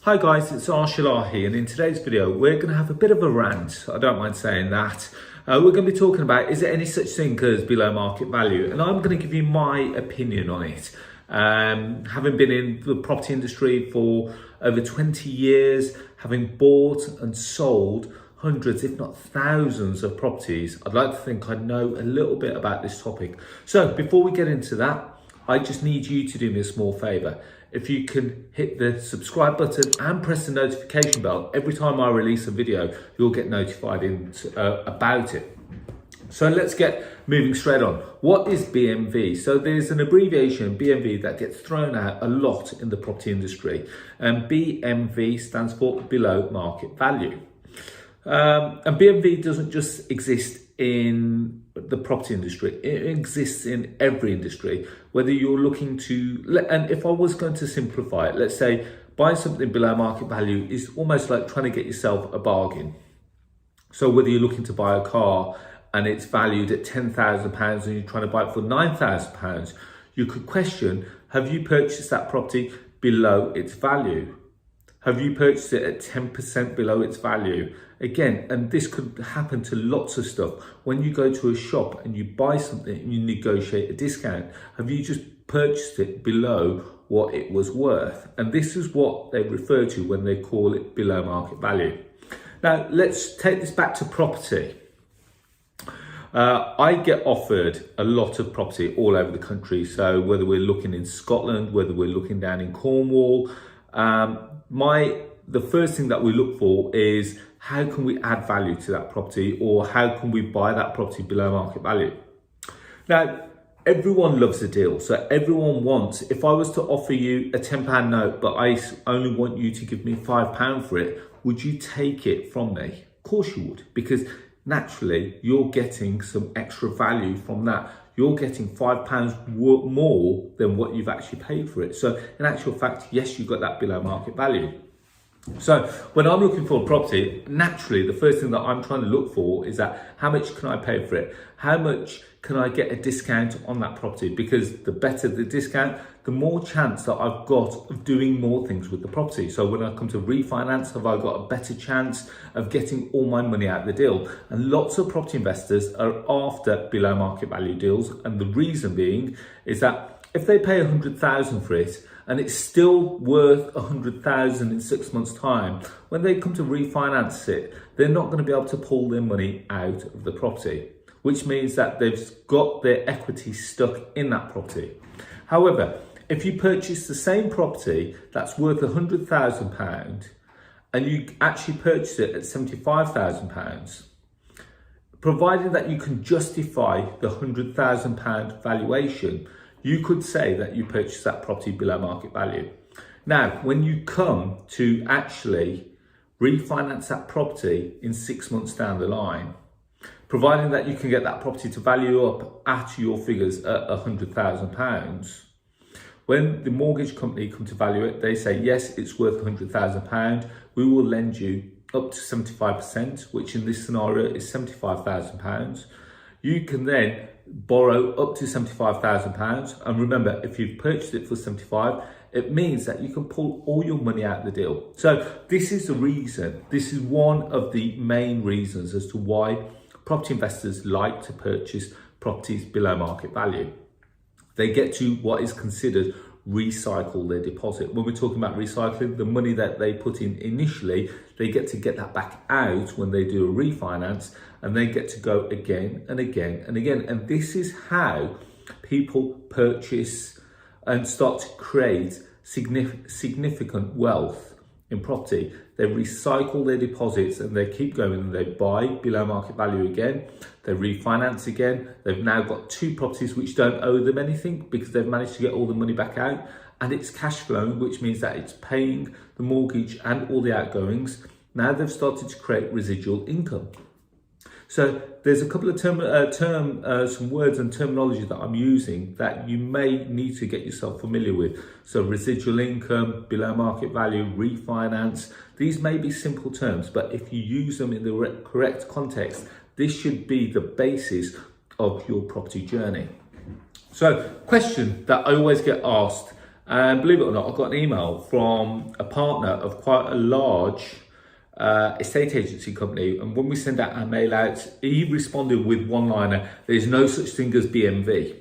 Hi guys, it's Arsh Ellahi, and in today's video we're going to have a bit of a rant. I don't mind saying that. We're going to be talking about, is there any such thing as below market value? And I'm going to give you my opinion on it. Having been in the property industry for over 20 years, having bought and sold hundreds, if not thousands of properties, I'd like to think I know a little bit about this topic. So before we get into that, I just need you to do me a small favour. If you can hit the subscribe button and press the notification bell, every time I release a video, you'll get notified about it. So let's get moving straight on. What is BMV? So there's an abbreviation, BMV, that gets thrown out a lot in the property industry. And BMV stands for below market value. And BMV doesn't just exist in the property industry, it exists in every industry. Whether you're looking to, and if I was going to simplify it, let's say buying something below market value is almost like trying to get yourself a bargain. So whether you're looking to buy a car and it's valued at £10,000 and you're trying to buy it for £9,000, you could question, have you purchased that property below its value? Have you purchased it at 10% below its value? Again, and this could happen to lots of stuff. When you go to a shop and you buy something and you negotiate a discount, have you just purchased it below what it was worth? And this is what they refer to when they call it below market value. Now, let's take this back to property. I get offered a lot of property all over the country. So whether we're looking in Scotland, whether we're looking down in Cornwall, the first thing that we look for is how can we add value to that property, or how can we buy that property below market value? Now, everyone loves a deal. So everyone wants, if I was to offer you a £10 note, but I only want you to give me £5 for it, would you take it from me? Of course you would, because naturally you're getting some extra value from that. You're getting £5 more than what you've actually paid for it. So in actual fact, yes, you got that below market value. So when I'm looking for a property, naturally, the first thing that I'm trying to look for is that how much can I pay for it? How much can I get a discount on that property? Because the better the discount, the more chance that I've got of doing more things with the property. So when I come to refinance, have I got a better chance of getting all my money out of the deal? And lots of property investors are after below market value deals. And the reason being is that if they pay 100,000 for it, and it's still worth 100,000 in 6 months' time, when they come to refinance it, they're not going to be able to pull their money out of the property, which means that they've got their equity stuck in that property. However, if you purchase the same property that's worth £100,000 and you actually purchase it at £75,000, provided that you can justify the £100,000 valuation, you could say that you purchased that property below market value. Now, when you come to actually refinance that property in 6 months down the line, providing that you can get that property to value up at your figures at £100,000, when the mortgage company come to value it, they say, yes, it's worth £100,000. We will lend you up to 75%, which in this scenario is £75,000. You can then borrow up to £75,000. And remember, if you've purchased it for 75, it means that you can pull all your money out of the deal. So this is the reason, this is one of the main reasons as to why property investors like to purchase properties below market value. They get to what is considered recycle their deposit. When we're talking about recycling, the money that they put in initially, they get to get that back out when they do a refinance, and they get to go again and again and again. And this is how people purchase and start to create significant wealth in property. They recycle their deposits and they keep going, and they buy below market value again, they refinance again. They've now got two properties which don't owe them anything because they've managed to get all the money back out, and it's cash flowing, which means that it's paying the mortgage and all the outgoings. Now they've started to create residual income. So there's a couple of some words and terminology that I'm using that you may need to get yourself familiar with. So residual income, below market value, refinance. These may be simple terms, but if you use them in the correct context, this should be the basis of your property journey. So question that I always get asked And believe it or not, I got an email from a partner of quite a large estate agency company. And when we send out our mail out, he responded with one-liner, "There's no such thing as BMV."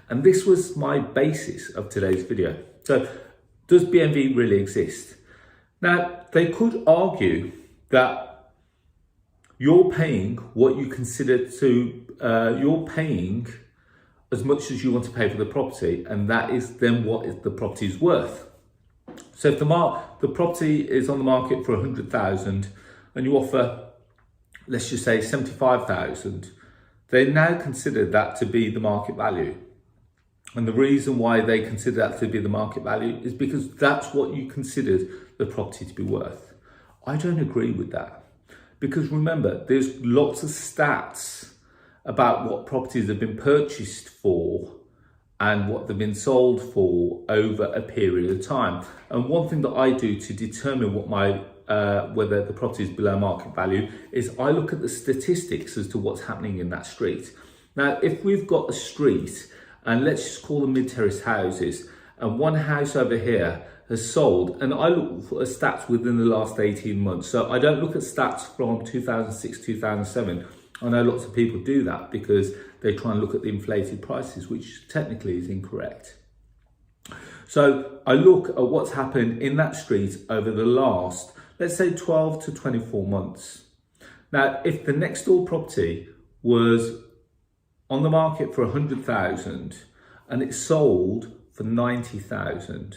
And this was my basis of today's video. So does BMV really exist? Now, they could argue that you're paying what you consider to, you're paying as much as you want to pay for the property, and that is then what the property is worth. So if the property is on the market for 100,000 and you offer, let's just say 75,000, they now consider that to be the market value. And the reason why they consider that to be the market value is because that's what you considered the property to be worth. I don't agree with that, because remember, there's lots of stats about what properties have been purchased for and what they've been sold for over a period of time. And one thing that I do to determine what my whether the property is below market value is I look at the statistics as to what's happening in that street. Now, if we've got a street, and let's just call them mid-terrace houses, and one house over here has sold, and I look for stats within the last 18 months. So I don't look at stats from 2006, 2007. I know lots of people do that because they try and look at the inflated prices, which technically is incorrect. So I look at what's happened in that street over the last, let's say 12 to 24 months. Now, if the next door property was on the market for 100,000 and it sold for 90,000,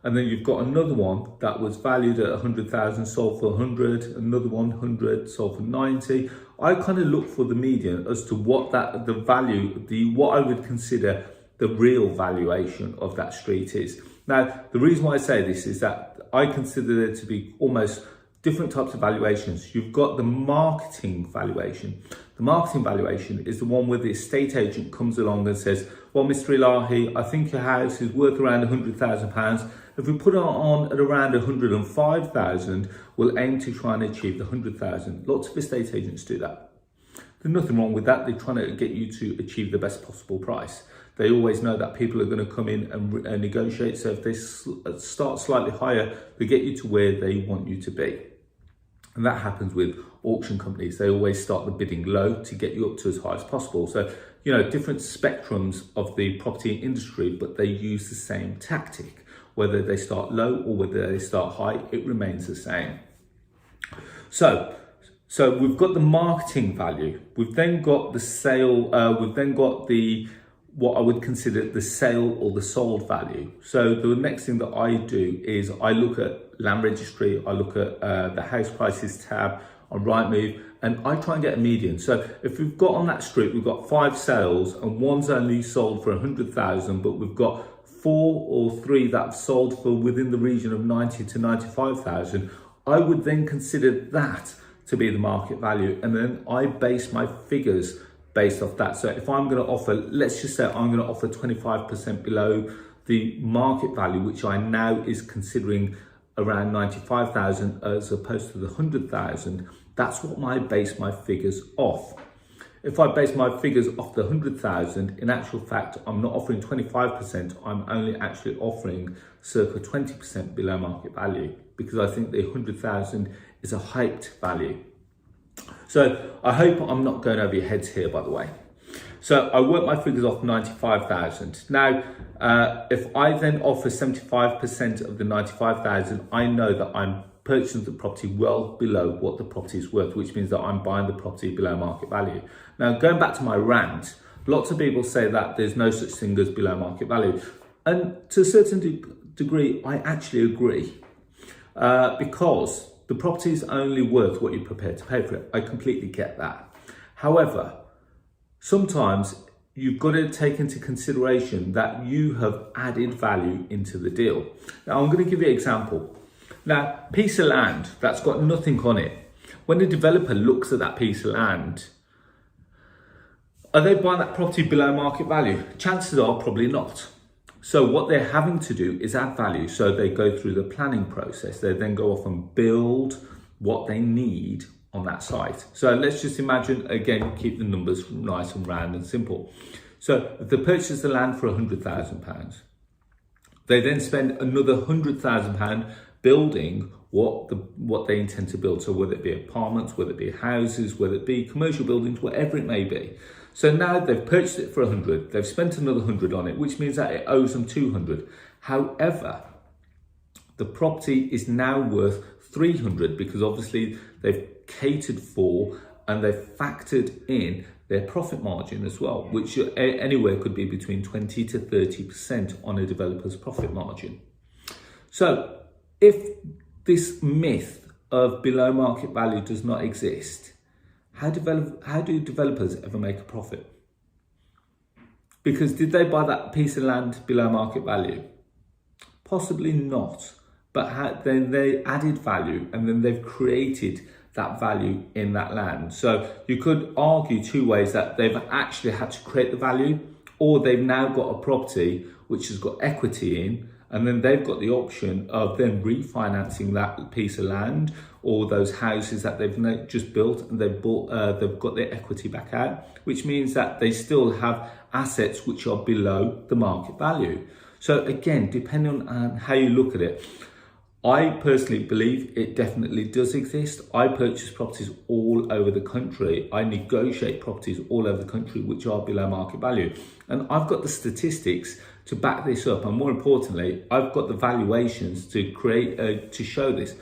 and then you've got another one that was valued at 100,000, sold for 100, another 100, sold for 90. I kind of look for the median as to what what I would consider the real valuation of that street is. Now, the reason why I say this is that I consider there to be almost different types of valuations. You've got the marketing valuation. The marketing valuation is the one where the estate agent comes along and says, "Well, Mr. Ellahi, I think your house is worth around £100,000. If we put it on at around 105,000, we'll aim to try and achieve the 100,000. Lots of estate agents do that. There's nothing wrong with that. They're trying to get you to achieve the best possible price. They always know that people are going to come in and negotiate. So if they start slightly higher, they get you to where they want you to be. And that happens with auction companies. They always start the bidding low to get you up to as high as possible. So, different spectrums of the property industry, but they use the same tactic. Whether they start low or whether they start high, it remains the same. So we've got the marketing value. We've then got the sale. We've then got what I would consider the sale or the sold value. So the next thing that I do is I look at land registry. I look at the house prices tab on Rightmove, and I try and get a median. So if we've got on that street, we've got 5 sales and one's only sold for 100,000, but we've got 4 or 3 that have sold for within the region of 90 to 95,000, I would then consider that to be the market value. And then I base my figures based off that. So if I'm going to offer, let's just say I'm going to offer 25% below the market value, which I now is considering around 95,000 as opposed to the 100,000, that's what I base my figures off. If I base my figures off the 100,000, in actual fact, I'm not offering 25%, I'm only actually offering circa 20% below market value, because I think the 100,000 is a hyped value. So I hope I'm not going over your heads here, by the way. So I work my figures off 95,000. Now, if I then offer 75% of the 95,000, I know that I'm purchasing the property well below what the property is worth, which means that I'm buying the property below market value. Now, going back to my rant, lots of people say that there's no such thing as below market value. And to a certain degree, I actually agree, because the property is only worth what you're prepared to pay for it. I completely get that. However, sometimes you've got to take into consideration that you have added value into the deal. Now, I'm going to give you an example. Now, piece of land that's got nothing on it. When the developer looks at that piece of land, are they buying that property below market value? Chances are probably not. So what they're having to do is add value. So they go through the planning process. They then go off and build what they need on that site. So let's just imagine, again, keep the numbers nice and round and simple. So if they purchase the land for £100,000, They then spend another £100,000 building what they intend to build. So whether it be apartments, whether it be houses, whether it be commercial buildings, whatever it may be. So now they've purchased it for 100, they've spent another 100 on it, which means that it owes them 200. However, the property is now worth 300 because obviously they've catered for and they've factored in their profit margin as well, which anywhere could be between 20 to 30% on a developer's profit margin. So if this myth of below market value does not exist, how do developers ever make a profit? Because did they buy that piece of land below market value? Possibly not, but then they added value and then they've created that value in that land. So you could argue two ways, that they've actually had to create the value, or they've now got a property which has got equity in, and then they've got the option of then refinancing that piece of land or those houses that they've just built, and they've got their equity back out, which means that they still have assets which are below the market value. So again, depending on how you look at it, I personally believe it definitely does exist. I purchase properties all over the country. I negotiate properties all over the country which are below market value. And I've got the statistics to back this up. And more importantly, I've got the valuations to show this.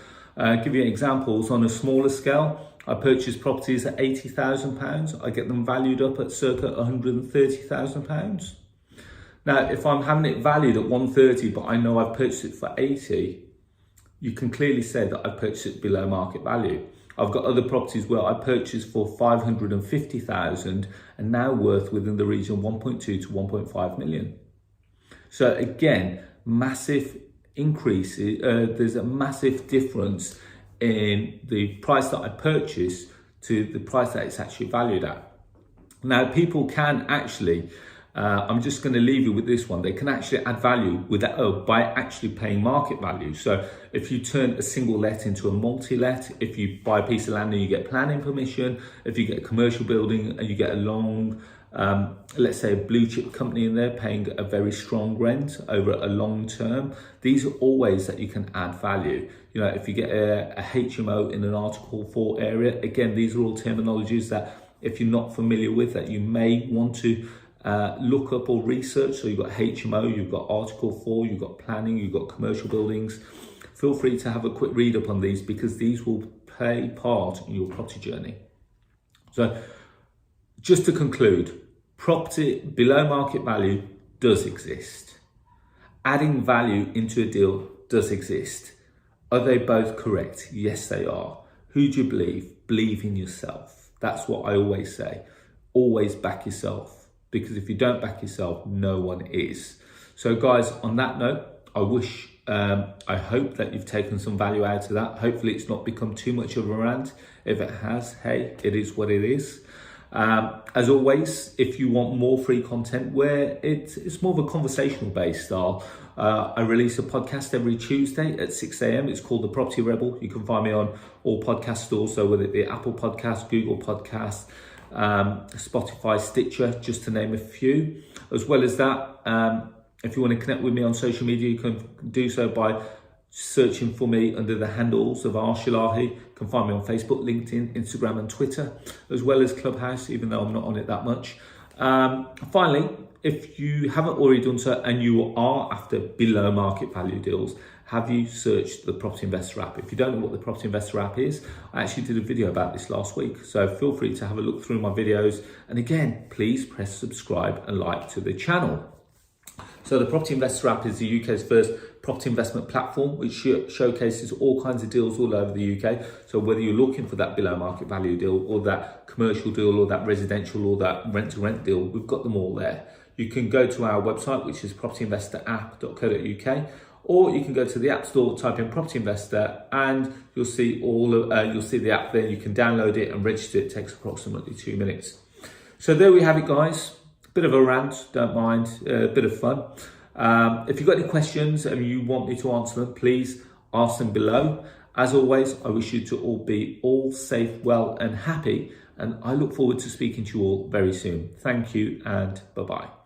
Give you examples on a smaller scale. I purchase properties at £80,000. I get them valued up at circa £130,000. Now, if I'm having it valued at 130, but I know I've purchased it for 80, you can clearly say that I purchased it below market value. I've got other properties where I purchased for 550,000 and now worth within the region of 1.2 to 1.5 million. So again, massive increases. There's a massive difference in the price that I purchased to the price that it's actually valued at. Now, people can actually, I'm just going to leave you with this one. They can actually add value by actually paying market value. So if you turn a single let into a multi-let, if you buy a piece of land and you get planning permission, if you get a commercial building and you get a long, let's say a blue chip company in there paying a very strong rent over a long term, these are all ways that you can add value. You know, if you get a HMO in an Article 4 area, again, these are all terminologies that if you're not familiar with, that you may want to look up or research. So you've got HMO, you've got Article 4, you've got planning, you've got commercial buildings. Feel free to have a quick read up on these because these will play part in your property journey. So just to conclude, property below market value does exist. Adding value into a deal does exist. Are they both correct? Yes, they are. Who do you believe? Believe in yourself. That's what I always say. Always back yourself. Because if you don't back yourself, no one is. So guys, on that note, I hope that you've taken some value out of that. Hopefully it's not become too much of a rant. If it has, hey, it is what it is. As always, if you want more free content where it's more of a conversational based style, I release a podcast every Tuesday at 6 a.m. It's called The Property Rebel. You can find me on all podcast stores, so whether it be Apple Podcasts, Google Podcasts, Spotify, Stitcher, just to name a few. As well as that, if you want to connect with me on social media, you can do so by searching for me under the handles of Arsh Ellahi. You can find me on Facebook, LinkedIn, Instagram and Twitter, as well as Clubhouse, even though I'm not on it that much. Finally, if you haven't already done so and you are after below market value deals, have you searched the Property Investor app? If you don't know what the Property Investor app is, I actually did a video about this last week. So feel free to have a look through my videos. And again, please press subscribe and like to the channel. So the Property Investor app is the UK's first property investment platform, which showcases all kinds of deals all over the UK. So whether you're looking for that below market value deal or that commercial deal or that residential or that rent to rent deal, we've got them all there. You can go to our website, which is propertyinvestorapp.co.uk, or you can go to the App Store, type in Property Investor, and you'll see the app there. You can download it and register. It takes approximately 2 minutes. So there we have it, guys. Bit of a rant, don't mind, a bit of fun. If you've got any questions and you want me to answer them, please ask them below. As always, I wish you to all be all safe, well and happy, and I look forward to speaking to you all very soon. Thank you and bye-bye.